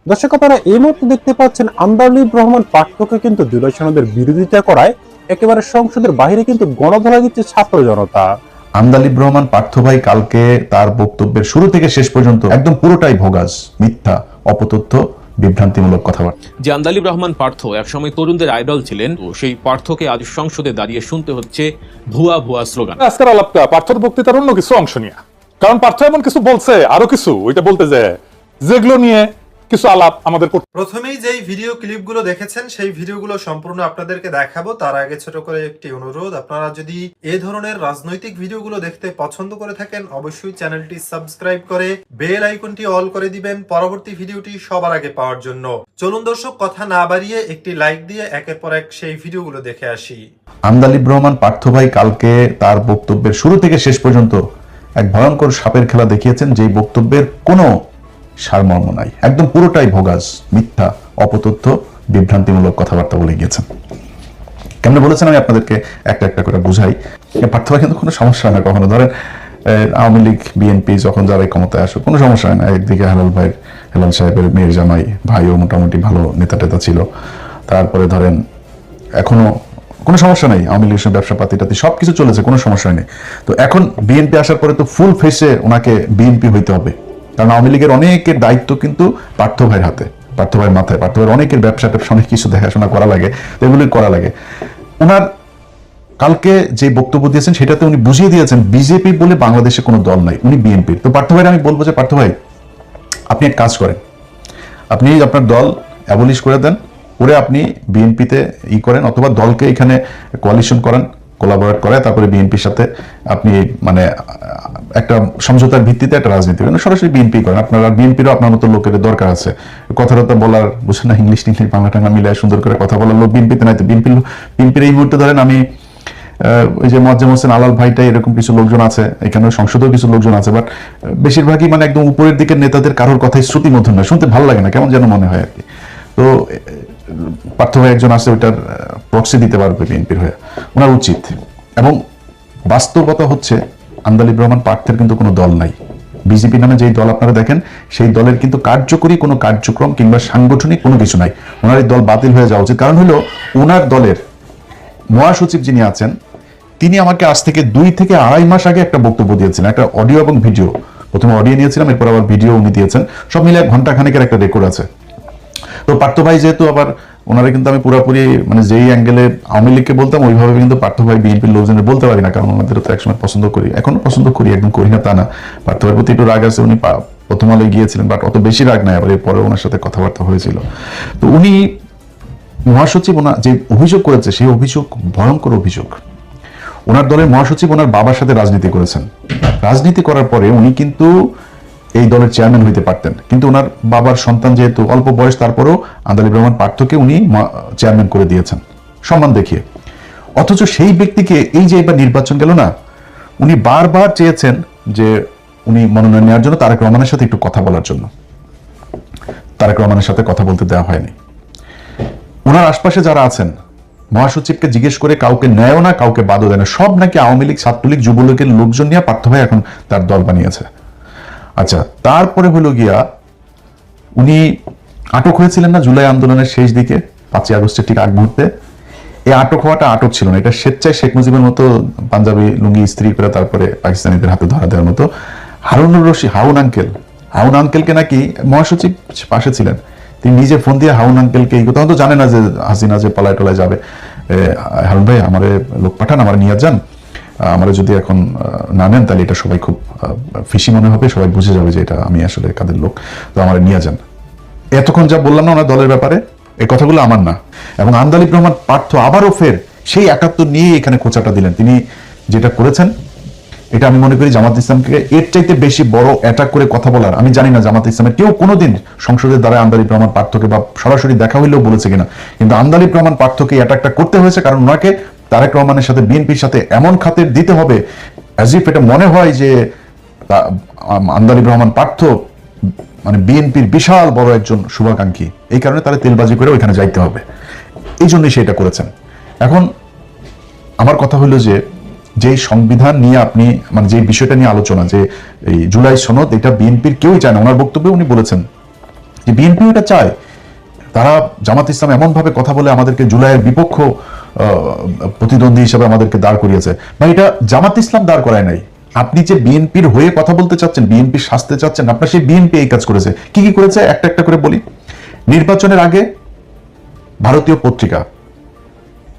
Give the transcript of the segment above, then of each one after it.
দর্শক আপনারা এই মুহূর্তে দেখতে পাচ্ছেন আন্দালিব রহমান পাঠ্যকে কিন্তু জুলাই সনদের বিরোধিতা করায় একেবারে সংসদের বাইরে কিন্তু গণধোলা দিচ্ছে ছাত্র জনতা। আন্দালিব রহমান পার্থ ভাই কালকে তার বক্তব্যের শুরু থেকে শেষ পর্যন্ত একদম পুরোটাই ভোগাস, মিথ্যা, অপতথ্য, বিভ্রান্তিমূলক কথাবার্তা। যে আন্দালিব রহমান পার্থ একসময় তরুণদের আইডল ছিলেন, তো সেই পার্থকে আজ সংসদে দাঁড়িয়ে শুনতে হচ্ছে ভুয়া ভুয়া স্লোগান। আজকের আলাপটা পার্থর বক্তৃতার অন্য কিছু অংশ নিয়ে, কারণ পার্থ এমন কিছু বলছে, আরো কিছু ওইটা বলতে যায় যেগুলো নিয়ে কিছু আলাপ আমাদের প্রথমেই যেই ভিডিও ক্লিপগুলো দেখেছেন সেই ভিডিওগুলো সম্পূর্ণ আপনাদেরকে দেখাবো। তার আগে ছোট করে একটি অনুরোধ, আপনারা যদি এই ধরনের রাজনৈতিক ভিডিওগুলো দেখতে পছন্দ করে থাকেন অবশ্যই চ্যানেলটি সাবস্ক্রাইব করে বেল আইকনটি অল করে দিবেন পরবর্তী ভিডিওটি সবার আগে পাওয়ার জন্য। চলুন দর্শক, কথা না বাড়িয়ে একটি লাইক দিয়ে একের পর এক সেই ভিডিওগুলো দেখে আসি। আন্দালিব রহমান পার্থ ভাই কালকে তার বক্তব্যের শুরু থেকে শেষ পর্যন্ত এক ভয়ঙ্কর সাপের খেলা দেখিয়েছেন, যেই বক্তব্যের কোনো সারমর্ম নাই, একদম পুরোটাই ভোগাস, মিথ্যা, অপতথ্য, বিভ্রান্তিমূলক কথাবার্তা বলে গিয়েছেন। কেমনে বলেছেন আমি আপনাদেরকে একটা একটা করে বুঝাই। পার্থ ভাই কিন্তু কোনো সমস্যা হয় না কখনো। ধরেন আওয়ামী লীগ বিএনপি যখন যারা ক্ষমতায় আসে কোনো সমস্যা হয় না। একদিকে হেলাল সাহেবের মেয়ের জামাই ভাইও মোটামুটি ভালো নেতা টেতা ছিল। তারপরে ধরেন এখনো কোনো সমস্যা নেই, আওয়ামী লীগের ব্যবসা পাতি সবকিছু চলেছে, কোনো সমস্যা নেই। তো এখন বিএনপি আসার পরে তো ফুল ফেসে ওনাকে বিএনপি হইতে হবে, কারণ আওয়ামী লীগের অনেকের দায়িত্ব কিন্তু পার্থ ভাইয়ের হাতে, পার্থ ভাইয়ের মাথায়। পার্থ ভাইয়ের অনেকের ব্যবসা ট্যাবসা অনেক কিছু দেখাশোনা করা লাগে, এগুলি করা লাগে। ওনার কালকে যে বক্তব্য দিয়েছেন সেটাতে উনি বুঝিয়ে দিয়েছেন বিজেপি বলে বাংলাদেশে কোনো দল নাই, উনি বিএনপির। তো পার্থ ভাইয়ের আমি বলবো যে পার্থ ভাই আপনি এক কাজ করেন, আপনি আপনার দল অ্যাবলিশ করে দেন, করে আপনি বিএনপিতে করেন, অথবা দলকে এখানে কোয়ালিশন করেন, কোলাবোরেট করে, তারপরে বিএনপির সাথে আপনি মানে একটা সমঝোতার ভিত্তিতে একটা রাজনীতি করেন, সরাসরি বিএনপি করেন। আপনার বিএনপিরও আপনার মতো লোকের দরকার আছে, কথাটা বলার, বুঝছেন না, ইংলিশ বাংলা টাংলা মিলে সুন্দর করে কথা বলার লোক বিএনপিতে নাই। তো বিএনপির এই মুহূর্তে ধরেন আমি ওই যে মোয়াজ্জেম হোসেন আলাল ভাইটাই এরকম কিছু লোকজন আছে, এখানে সংসদেও কিছু লোকজন আছে, বাট বেশিরভাগই মানে একদম উপরের দিকের নেতাদের কারোর কথাই শ্রুতিমধুর নয়, শুনতে ভালো লাগে না, কেমন যেন মনে হয় আর কি। তো পার্থ ভাই একজন আছে, ওইটার প্রক্সি দিতে পারবে বিএনপির হয়ে, ওনার উচিত। এবং বাস্তবতা হচ্ছে আন্দালিব রহমান পার্থের কিন্তু কোনো দল নাই। বিজেপি নামে যেই দল আপনারা দেখেন সেই দলের কিন্তু কার্যকরী কোনো কার্যক্রম কিংবা সাংগঠনিক কোনো কিছু নাই। ওনার এই দল বাতিল হয়ে যাওয়া উচিত। কারণ হলো ওনার দলের মহাসচিব যিনি আছেন তিনি আমাকে আজ থেকে 2 থেকে আড়াই মাস আগে একটা বক্তব্য দিয়েছিলেন, একটা অডিও এবং ভিডিও। প্রথমে অডিও নিয়েছিলাম, এরপর আবার ভিডিও উনি দিয়েছেন, সব মিলে ঘন্টা খানেকের একটা রেকর্ড আছে। তো পার্থ ভাই যেহেতু আবার ওনারা কিন্তু আমি পুরোপুরি মানে যেই অ্যাঙ্গেলে আওয়ামী লীগকে বলতাম ওইভাবে কিন্তু পার্থ ভাই বিএনপির লোকজনের বলতে পারি না, কারণ ওনাদের তো একসময় পছন্দ করি, এখনো পছন্দ করি, একদম করি না তা না। পার্থ ভাইয়ের প্রতি একটু রাগ আছে, উনি প্রথম আলোয় গিয়েছিলেন, বাট অত বেশি রাগ নাই, আবার এরপরে ওনার সাথে কথাবার্তা হয়েছিল। তো উনি মহাসচিব ওনার যে অভিযোগ করেছে সেই অভিযোগ ভয়ঙ্কর অভিযোগ। ওনার দলের মহাসচিব ওনার বাবার সাথে রাজনীতি করেছেন, রাজনীতি করার পরে উনি কিন্তু এই দলের চেয়ারম্যান হইতে পারতেন, কিন্তু ওনার বাবার সন্তান যেহেতু অল্প বয়স, তারপরেও আন্দালিব রহমান পার্থকে উনি চেয়ারম্যান করে দিয়েছেন সম্মান দেখিয়ে। অথচ সেই ব্যক্তিকে এই যে এবার নির্বাচন গেল না, উনি বারবার চেয়েছেন যে উনি মনোনয়ন নেওয়ার জন্য তারেক রহমানের সাথে একটু কথা বলার জন্য, তারেক রহমানের সাথে কথা বলতে দেওয়া হয়নি। ওনার আশপাশে যারা আছেন মহাসচিবকে জিজ্ঞেস করে কাউকে নেয়ও না, কাউকে বাদও দেয় না, সব নাকি আওয়ামী লীগ, ছাত্রলীগ, যুবলীগের লোকজন নিয়ে পার্থ ভাই এখন তার দল বানিয়েছে। আচ্ছা, তারপরে হলো গিয়া উনি আটক হয়েছিলেন না জুলাই আন্দোলনের শেষ দিকে, 5ই আগস্টের ঠিক আগ মুহূর্তে। এই আটক হওয়াটা আটক ছিল না, এটা স্বেচ্ছায় শেখ মুজিবের মতো পাঞ্জাবি লুঙ্গি ইস্ত্রি করে তারপরে পাকিস্তানিদের হাতে ধরা দেওয়ার মতো হারুনুর রশিদ হাউন আঙ্কেলকে নাকি মহাসচিব পাশে ছিলেন, তিনি নিজে ফোন দিয়ে হাউন আঙ্কেলকে এই কথা তো জানে না যে হাসিনা যে পালায় টলায় যাবে, হারুন ভাই আমারে লোক পাঠান, আমার নিয়ে যান, আমরা যদি এখন না নেন তাহলে এটা সবাই খুব ফিসি মনে হবে, সবাই বুঝে যাবে যে এটা আমি আসলে কাদের লোক, তো আমার নিয়ে যান। এতক্ষণ যা বললাম না ওনার দলের ব্যাপারে, এই কথাগুলো আমার না। এবং আন্দালিব রহমান পার্থ আবারও ফের সেই 71 নিয়ে এখানে খোঁচাটা দিলেন। তিনি যেটা করেছেন এটা আমি মনে করি জামাত ইসলামকে এর চাইতে বেশি বড় অ্যাটাক করে কথা বলার, আমি জানি না জামাত ইসলামের কেউ কোনোদিন সংসদের দ্বারা আন্দালিব রহমান পার্থকে বা সরাসরি দেখা হইলেও বলেছে কিনা, কিন্তু আন্দালিব রহমান পার্থকে অ্যাটাকটা করতে হয়েছে কারণ ওনাকে তারেক রহমানের সাথে বিএনপির সাথে এমন খাতের দিতে হবে অ্যাজ ইফ এটা মনে হয় যে আন্দালিব রহমান পার্থ মানে বিএনপির বিশাল বড় একজন শুভাকাঙ্ক্ষী, এই কারণে তারা তেলবাজি করে ওইখানে যাইতে হবে, এই জন্যই সেটা করেছেন। এখন আমার কথা হলো যে যেই সংবিধান নিয়ে আপনি মানে যে বিষয়টা নিয়ে আলোচনা, যে এই জুলাই সনদ, এটা বিএনপির কেউই চায় না। ওনার বক্তব্যে উনি বলেছেন কি বিএনপি এটা চায়? তারা জামাত ইসলাম এমন ভাবে কথা বলে আমাদেরকে জুলাইয়ের বিপক্ষ প্রতিদ্বন্দ্বী হিসেবে আমাদেরকে দাঁড় করিয়েছে, বা এটা জামাত ইসলাম দাঁড় করায় নাই। আপনি যে বিএনপির হয়ে কথা বলতে চাচ্ছেন, বিএনপির শাস্তে চাচ্ছেন, আপনার সেই বিএনপি এই কাজ করেছে। কি কি করেছে একটা একটা করে বলি। নির্বাচনের আগে ভারতীয় পত্রিকা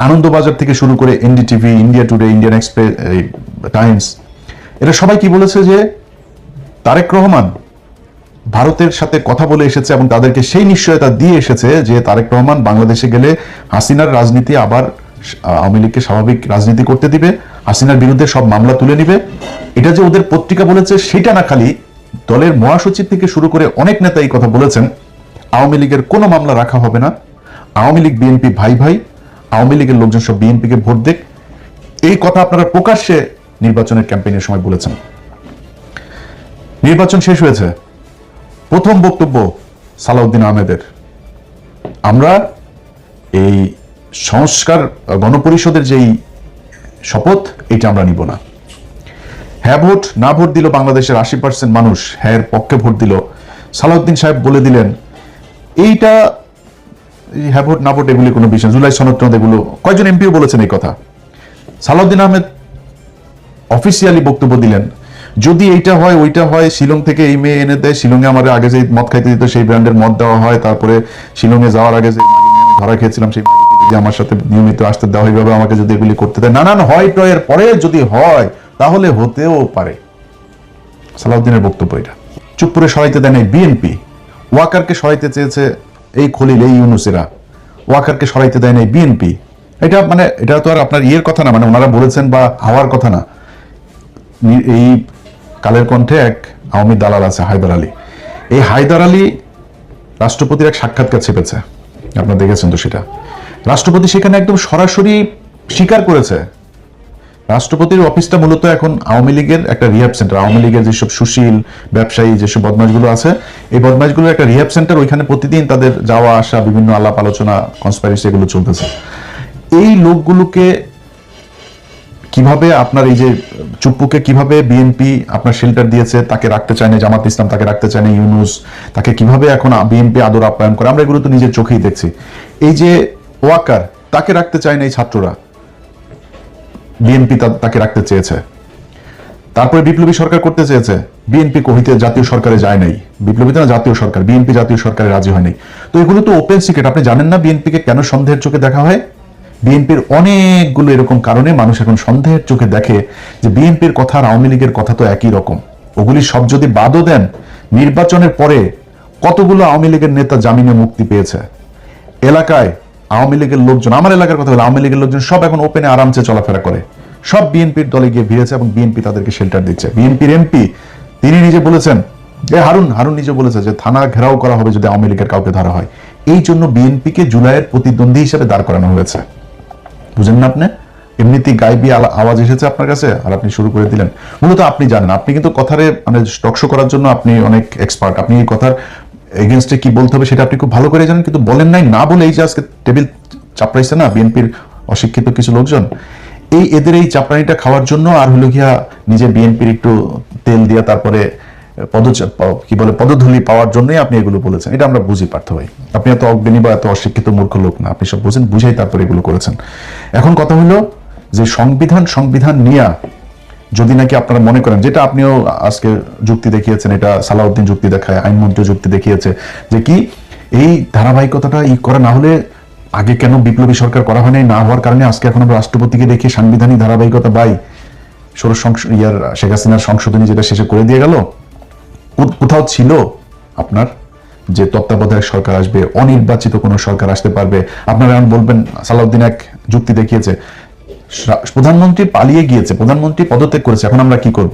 আনন্দবাজার থেকে শুরু করে NDTV, India today, Indian express, Times, এরা সবাই কি বলেছে যে তারেক রহমান ভারতের সাথে কথা বলে এসেছে এবং তাদেরকে সেই নিশ্চয়তা দিয়ে এসেছে যে তারেক রহমান বাংলাদেশে গেলে হাসিনার রাজনীতি আবার আওয়ামী লীগকে স্বাভাবিক রাজনীতি করতে দিবে, হাসিনার বিরুদ্ধে সব মামলা তুলে নিবে। এটা যে ওদের পত্রিকা বলেছে সেটা না, খালি দলের মহাসচিব থেকে শুরু করে অনেক নেতা এই কথা বলেছেন, আওয়ামী লীগের কোনো মামলা রাখা হবে না, আওয়ামী লীগ বিএনপি ভাই ভাই, আওয়ামী লীগের লোকজন সব বিএনপিকে ভোট দেখ। এই কথা আপনারা প্রকাশ্যে নির্বাচনের ক্যাম্পেইনের সময় বলেছেন। নির্বাচন শেষ হয়েছে, প্রথম বক্তব্য সালাউদ্দিন আহমেদের, আমরা এই সংস্কার গণপরিষদের যেই শপথ এটা আমরা নিব না। হ্যাঁ ভোট না ভোট দিল বাংলাদেশের 80% মানুষ, হ্যাঁ এর পক্ষে ভোট দিল। সালাউদ্দিন সাহেব বলে দিলেন এইটা হ্যাঁ ভোট না ভোট এগুলি কোনো বিষয়, জুলাই সনদ এগুলো, কয়েকজন এমপিও বলেছেন এই কথা। সালাউদ্দিন আহমেদ অফিসিয়ালি বক্তব্য দিলেন, যদি এইটা হয় ওইটা হয়, শিলং থেকে এই মেয়ে এনে দেয়, শিলংয়ে আমার আগে যে মদ খাইতে দিত সেই ব্র্যান্ডের মদ দেওয়া হয়, তারপরে শিলংয়ে যাওয়ার আগে যে ধরা খেয়েছিলাম সেই যদি আমার সাথে নিয়মিত আসতে দেওয়া এইভাবে আমাকে যদি এগুলি করতে দেয়, নানান হয় টয়ের পরে যদি হয় তাহলে হতেও পারে। সালাউদ্দিনের বক্তব্য এটা। চুপ করে সরাইতে দেয় নাই বিএনপি, ওয়াকারকে সরাইতে চেয়েছে এই খলিল, এই ইউনুসেরা, ওয়াকারকে সরাইতে দেয় নাই বিএনপি। এটা মানে এটা তো আর আপনার ইয়ের কথা না, মানে ওনারা বলেছেন বা হওয়ার কথা না। এই কালের কণ্ঠে এক আওয়ামী দালাল আছে হায়দার আলী, এই হায়দার আলী রাষ্ট্রপতির এক সাক্ষাৎকার ছেপেছে, আপনারা দেখেছেন তো সেটা। রাষ্ট্রপতি সেখানে একদম সরাসরি স্বীকার করেছে রাষ্ট্রপতির অফিসটা মূলত এখন আওয়ামী লীগের একটা রিহ্যাব সেন্টার। আওয়ামী লীগের যেসব সুশীল ব্যবসায়ী যেসব বদমাশগুলো আছে, এই বদমাশগুলোর একটা রিহ্যাব সেন্টার, ওইখানে প্রতিদিন তাদের যাওয়া আসা, বিভিন্ন আলাপ আলোচনা, কনস্পাইরেসি এগুলো চলতেছে। এই লোকগুলোকে কিভাবে আপনার এই যে চুপ্পুকে কিভাবে বিএনপি আপনার শেল্টার দিয়েছে, তাকে রাখতে চায় না জামাত ইসলাম, তাকে রাখতে চায় না ইউনুস, তাকে কিভাবে এখন বিএনপি আদর আপ্যায়ন করে, আমরা এগুলো তো নিজের চোখেই দেখছি। এই যে ওয়াকার, তাকে রাখতে চায় না এই ছাত্ররা, বিএনপি তাকে রাখতে চেয়েছে। তারপরে বিপ্লবী সরকার করতে চেয়েছে, বিএনপি কহিতে জাতীয় সরকারে যায় নাই, বিপ্লবীতে না জাতীয় সরকার, বিএনপি জাতীয় সরকারে রাজি হয়নি। তো এগুলো তো ওপেন সিক্রেট। আপনি জানেন না বিএনপিকে কেন সন্দেহের চোখে দেখা হয়? বিএনপির অনেকগুলো এরকম কারণে মানুষ এখন সন্দেহের চোখে দেখে যে বিএনপির কথা আর আওয়ামী লীগের কথা তো একই রকম। ওগুলি সব যদি বাদও দেন, নির্বাচনের পরে কতগুলো আওয়ামী লীগের নেতা জামিনে মুক্তি পেয়েছে। এলাকায় আওয়ামী লীগের লোকজন, আমার এলাকার কথা বলে, আওয়ামী লীগের লোকজন সব এখন ওপেনে আরামসে চলাফেরা করে, সব বিএনপির দলে গিয়ে ভিড়েছে এবং বিএনপি তাদেরকে শেল্টার দিচ্ছে। বিএনপির এমপি তিনি নিজে বলেছেন, হারুন নিজে বলেছে যে থানা ঘেরাও করা হবে যদি আওয়ামী লীগের কাউকে ধরা হয়। এই জন্য বিএনপিকে জুলাইয়ের প্রতিদ্বন্দ্বী হিসেবে দাঁড় করানো হয়েছে। বুঝেন না আপনি? এমনিতেই গাইবি আওয়াজ এসেছে আপনার কাছে আর আপনি শুরু করে দিলেন। মূলত আপনি জানেন, আপনি কিন্তু কথারে মানে টকশো করার জন্য আপনি অনেক এক্সপার্ট, আপনি এই কথার এগেনস্টে কি বলতে হবে সেটা আপনি খুব ভালো করে জানেন, কিন্তু বলেন নাই। না বলে এই যে আজকে টেবিল চাপড়াইছে না বিএনপির অশিক্ষিত কিছু লোকজন, এদের এই চাপড়ানিটা খাওয়ার জন্য আর হলো গিয়া নিজে বিএনপির একটু তেল দিয়ে তারপরে পদধূলি পাওয়ার জন্যই আপনি এগুলো বলেছেন। এটা আমরা বুঝি পার্থ ভাই, আপনি এত অজ্ঞানী বা এত অশিক্ষিত মূর্খ লোক না, আপনি সব বুঝেন, বুঝাই তারপরে এগুলো করেছেন। এখন কথা হলো যে সংবিধান নিয়ে যদি নাকি আপনারা মনে করেন, যেটা আপনিও আজকে যুক্তি দেখিয়েছেন, এটা সালাউদ্দিন যুক্তি দেখায়, আইনমন্ত্রী যুক্তি দেখিয়েছে যে কি এই ধারাবাহিকতাটা করা না হলে আগে কেন বিপ্লবী সরকার করা হয় নাই, না হওয়ার কারণে আজকে এখন আমরা রাষ্ট্রপতিকে দেখে সাংবিধানিক ধারাবাহিকতা শেখ হাসিনার সংশোধনী যেটা শেষে করে দিয়ে গেল। কোথাও ছিল আপনার যে তত্ত্বাবধায়ক সরকার আসবে, অনির্বাচিত কোনো সরকার আসতে পারবে? আপনারা এখন বলবেন সালাউদ্দিন এক যুক্তি দেখিয়েছে, প্রধানমন্ত্রী পালিয়ে গিয়েছে, প্রধানমন্ত্রী পদত্যাগ করেছে, এখন আমরা কি করব?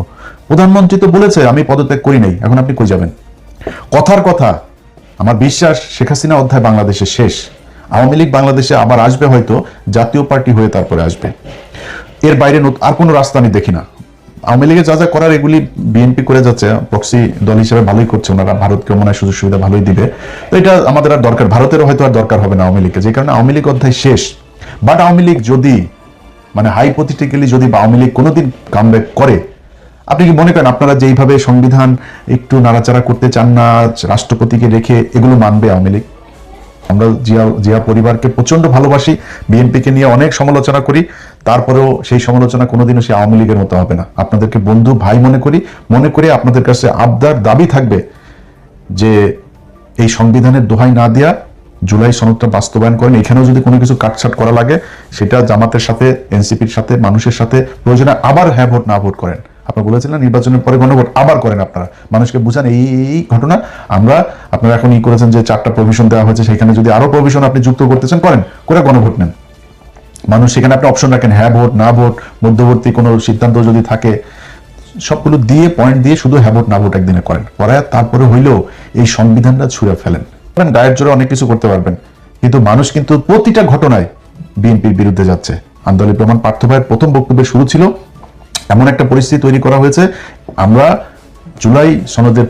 প্রধানমন্ত্রী তো বলেছে আমি পদত্যাগ করি নাই, এখন আপনি কই যাবেন? কথার কথা, আমার বিশ্বাস শেখ হাসিনা অধ্যায় বাংলাদেশে শেষ। আওয়ামী লীগ বাংলাদেশে আবার আসবে, হয়তো জাতীয় পার্টি হয়ে তারপরে আসবে। এর বাইরে আর কোনো রাস্তা আমি দেখি না। আওয়ামী লীগে যা যা করার এগুলি বিএনপি করে যাচ্ছে, প্রক্সি দল হিসেবে ভালোই করছে, ওনারা ভারতকে মনে হয় সুযোগ সুবিধা ভালোই দিবে। তো এটা আমাদের আর দরকার, ভারতেরও হয়তো আর দরকার হবে না আওয়ামী লীগকে, যে কারণে আওয়ামী লীগ অধ্যায় শেষ। বাট আওয়ামী লীগ যদি মানে হাইপোথেটিক্যালি যদি আওয়ামী লীগ কোনোদিন কামব্যাক করে, আপনি কি মনে করেন আপনারা যেইভাবে সংবিধান একটু নাড়াচাড়া করতে চান না, রাষ্ট্রপতিকে রেখে এগুলো মানবে আওয়ামী লীগ? আমরা জিয়া পরিবারকে প্রচন্ড ভালোবাসি, বিএনপিকে নিয়ে অনেক সমালোচনা করি, তারপরেও সেই সমালোচনা কোনোদিনও সেই আওয়ামী লীগের মতো হবে না। আপনাদেরকে বন্ধু ভাই মনে করি আপনাদের কাছে আবদার দাবি থাকবে যে এই সংবিধানের দোহাই না দিয়া জুলাই সনদটা বাস্তবায়ন করেন। এখানেও যদি কোনো কিছু কাটছাট করা লাগে সেটা জামাতের সাথে, এনসিপির সাথে, মানুষের সাথে প্রয়োজনে আবার হ্যাঁ ভোট না ভোট করেন। আপনারা বলেছেন না নির্বাচনের পরে গণভোট আবার করেন, আপনারা মানুষকে বুঝান এই ঘটনা। আপনারা এখন করেছেন যে 4টা প্রভিশন দেওয়া হয়েছে, সেখানে যদি আরো প্রভিশন আপনি যুক্ত করতেছেন করে গণভোট নেন। মানুষ সেখানে আপনি অপশন রাখেন হ্যাঁ ভোট না ভোট, মধ্যবর্তী কোনো সিদ্ধান্ত যদি থাকে, সবগুলো দিয়ে পয়েন্ট দিয়ে শুধু হ্যাঁ ভোট না ভোট একদিনে করেন, করায় তারপরে হইলেও এই সংবিধানটা ছুঁড়ে ফেলেন। গায়ের জোরে অনেক কিছু করতে পারবেন, কিন্তু মানুষ কিন্তু প্রতিটা ঘটনায় বিএনপির বিরুদ্ধে যাচ্ছে। আন্দোলিব রহমান পার্থ ভাইয়ের প্রথম বক্তব্যের শুরু ছিল এমন একটা পরিস্থিতি তৈরি করা হয়েছে, আমরা জুলাই সনদের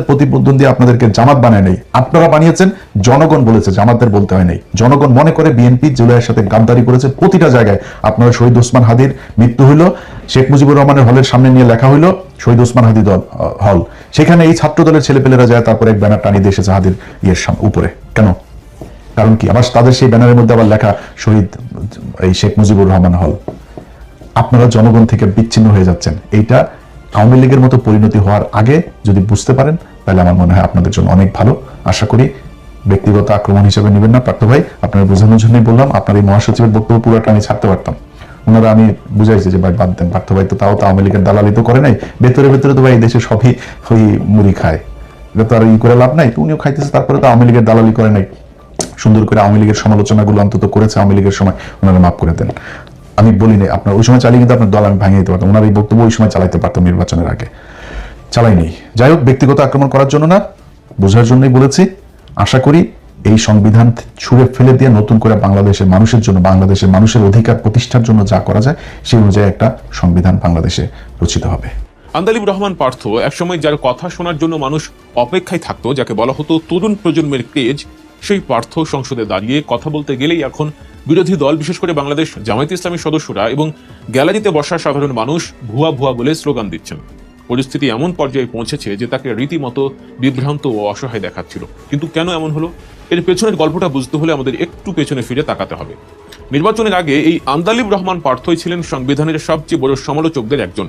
প্রতিদ্বন্দ্বী আপনাদেরকে জামাত বানায় নাই, আপনারা বানিয়েছেন, জনগণ বলেছে, জামাতদের বলতে হয় নাই। জনগণ মনে করে বিএনপি জুলাইয়ের সাথে গাদ্দারি করেছে প্রতিটা জায়গায়। আপনারা শহীদ ওসমান হাদির মৃত্যু হইল, শেখ মুজিবুর রহমানের হলের সামনে নিয়ে লেখা হইল শহীদ ওসমান হাদি হল, সেখানে এই ছাত্র দলের ছেলেপেলেরা যায় তারপরে এক ব্যানার টানিয়ে দিয়ে এসেছে হাদির উপরে। কেন? কারণ কি? আবার তাদের সেই ব্যানারের মধ্যে আবার লেখা শহীদ এই শেখ মুজিবুর রহমান হল। আপনারা জনগণ থেকে বিচ্ছিন্ন হয়ে যাচ্ছেন। এইটা আওয়ামী লীগের মতো পরিণতি হওয়ার আগে যদি বুঝতে পারেন তাহলে আমার মনে হয় আপনাদের জন্য অনেক ভালো। আশা করি ব্যক্তিগত আক্রমণ হিসেবে নেবেন না পার্থ ভাই, আপনার বোঝানোর জন্যই বললাম। আপনার এই মহাসচিবের বক্তব্য পুরোটা আমি ছাড়তে পারতাম, ওনারা আমি বুঝাইছি যে ভাই বাদ দেন, পার্থ ভাই তো তাও তো আওয়ামী লীগের দালালি তো করে নাই, ভেতরে তো ভাই এই দেশে সবই ওই মুড়ি খায়, এটা তো আর করে লাভ নাই। তো উনিও খাইতেছে, তারপরে তো আওয়ামী লীগের দালালি করে নাই, সুন্দর করে আওয়ামী লীগের সমালোচনাগুলো অন্তত করেছে আওয়ামী লীগের সময়, ওনারা মাফ করে দেন। আমি বলি নাই আপনার ওই সময় চালিয়ে কিন্তু আপনার দল আমি ভাঙিয়ে দিতে পারতাম, ওনার এই বক্তব্য ওই সময় চালাইতে পারতাম, নির্বাচনের আগে চালাইনি। যাই হোক, ব্যক্তিগত আক্রমণ করার জন্য না, বোঝার জন্যই বলেছি। আশা করি এই সংবিধান ছুঁড়ে ফেলে দিয়ে নতুন করে বাংলাদেশের মানুষের জন্য, বাংলাদেশের মানুষের অধিকার প্রতিষ্ঠার জন্য যা করা যায় সেই অনুযায়ী একটা সংবিধান বাংলাদেশে রচিত হবে। আন্দালিব রহমান পার্থ একসময় যার কথা শোনার জন্য মানুষ অপেক্ষায় থাকতো, যাকে বলা হতো তরুণ প্রজন্মের ক্রেজ, সেই পার্থ সংসদে দাঁড়িয়ে কথা বলতে গেলেই এখন বিরোধী দল, বিশেষ করে বাংলাদেশ জামায়াতে ইসলামীর সদস্যরা এবং গ্যালারিতে বসা সাধারণ মানুষ ভুয়া বলে স্লোগান দিচ্ছেন। পরিস্থিতি এমন পর্যায়ে পৌঁছেছে যে তাকে রীতিমতো বিভ্রান্ত ও অসহায় দেখাচ্ছিল। কিন্তু কেন এমন হলো? এর পেছনের গল্পটা বুঝতে হলে আমাদের একটু পেছনে ফিরে তাকাতে হবে। নির্বাচনের আগে এই আন্দালিব রহমান পার্থই ছিলেন সংবিধানের সবচেয়ে বড় সমালোচকদের একজন।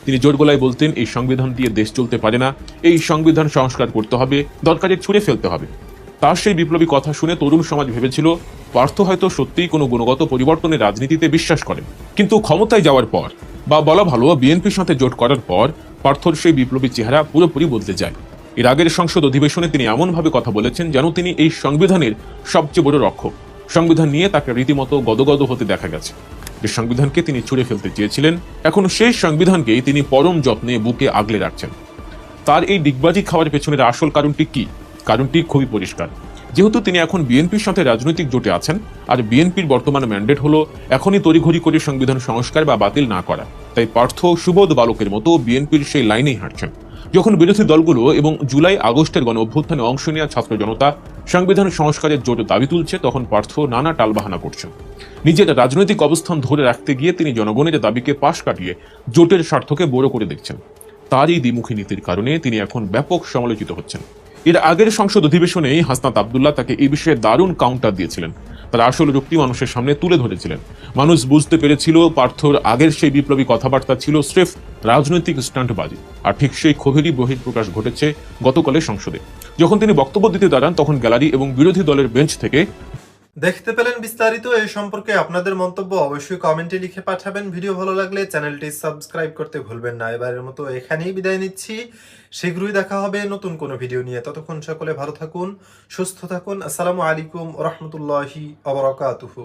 তিনি জোর গলায় বলতেন এই সংবিধান দিয়ে দেশ চলতে পারে না, এই সংবিধান সংস্কার করতে হবে, দরকারে ছুঁড়ে ফেলতে হবে। তার সেই বিপ্লবী কথা শুনে তরুণ সমাজ ভেবেছিল পার্থ হয়তো সত্যিই কোনো গুণগত পরিবর্তনের রাজনীতিতে বিশ্বাস করেন। কিন্তু ক্ষমতায় যাওয়ার পর, বা বলা ভালো বিএনপির সাথে জোট করার পর, পার্থর সেই বিপ্লবী চেহারা পুরোপুরি বদলে যায়। এর আগের সংসদ অধিবেশনে তিনি এমনভাবে কথা বলেছেন যেন তিনি এই সংবিধানের সবচেয়ে বড় রক্ষক। সংবিধান নিয়ে তাকে রীতিমতো গদগদ হতে দেখা গেছে। যে সংবিধানকে তিনি ছুঁড়ে ফেলতে চেয়েছিলেন, এখন সেই সংবিধানকেই তিনি পরম যত্নে বুকে আগলে রাখছেন। তার এই ডিগবাজি খাওয়ার পেছনের আসল কারণটি কি? কারণটি খুবই পরিষ্কার। যেহেতু তিনি এখন বিএনপির সাথে রাজনৈতিক জোটে আছেন, আর বিএনপির বর্তমান ম্যান্ডেট হলো এখনই তড়িঘড়ি করে সংবিধান সংস্কার বা বাতিল না করা, তাই পার্থ সুবোধ বালকের মতো বিএনপির সেই লাইনেই হাঁটছেন। যখন বিরোধী দলগুলো এবং জুলাই আগস্টের গণ অভ্যুত্থানে অংশ নেওয়া ছাত্র জনতা সংবিধান সংস্কারের জোটে দাবি তুলছে, তখন পার্থ নানা টালবাহানা করছেন। নিজের রাজনৈতিক অবস্থান ধরে রাখতে গিয়ে তিনি জনগণের দাবিকে পাশ কাটিয়ে জোটের স্বার্থকে বড় করে দেখছেন। তার এই দ্বিমুখী নীতির কারণে তিনি এখন ব্যাপক সমালোচিত হচ্ছেন। এর আগের সংসদ অধিবেশনেই হাসনাত আব্দুল্লাহ তাকে এই বিষয়ে দারুণ কাউন্টার দিয়েছিলেন। তার আসল রূপটি মানুষের সামনে তুলে ধরেছিলেন। মানুষ বুঝতে পেরেছিল পার্থর আগের সেই বিপ্লবী কথাবার্তা ছিল স্রেফ রাজনৈতিক স্টান্টবাজি। আর ঠিক সেই ক্ষোভেরই বহিঃপ্রকাশ ঘটেছে গতকালের সংসদে। যখন তিনি বক্তব্য দিতে দাঁড়ান, তখন গ্যালারি এবং বিরোধী দলের বেঞ্চ থেকে দেখতে পেলেন বিস্তারিত। এই সম্পর্কে আপনাদের মন্তব্য অবশ্যই কমেন্টে লিখে পাঠাবেন। ভিডিও ভালো লাগলে চ্যানেলটি সাবস্ক্রাইব করতে ভুলবেন না। এবারের মতো এখানেই বিদায় নিচ্ছি। শীঘ্রই দেখা হবে নতুন কোনো ভিডিও নিয়ে। ততক্ষণ সকলে ভালো থাকুন, সুস্থ থাকুন। আসসালামু আলাইকুম ওয়া রাহমাতুল্লাহি ওয়া বারাকাতুহু।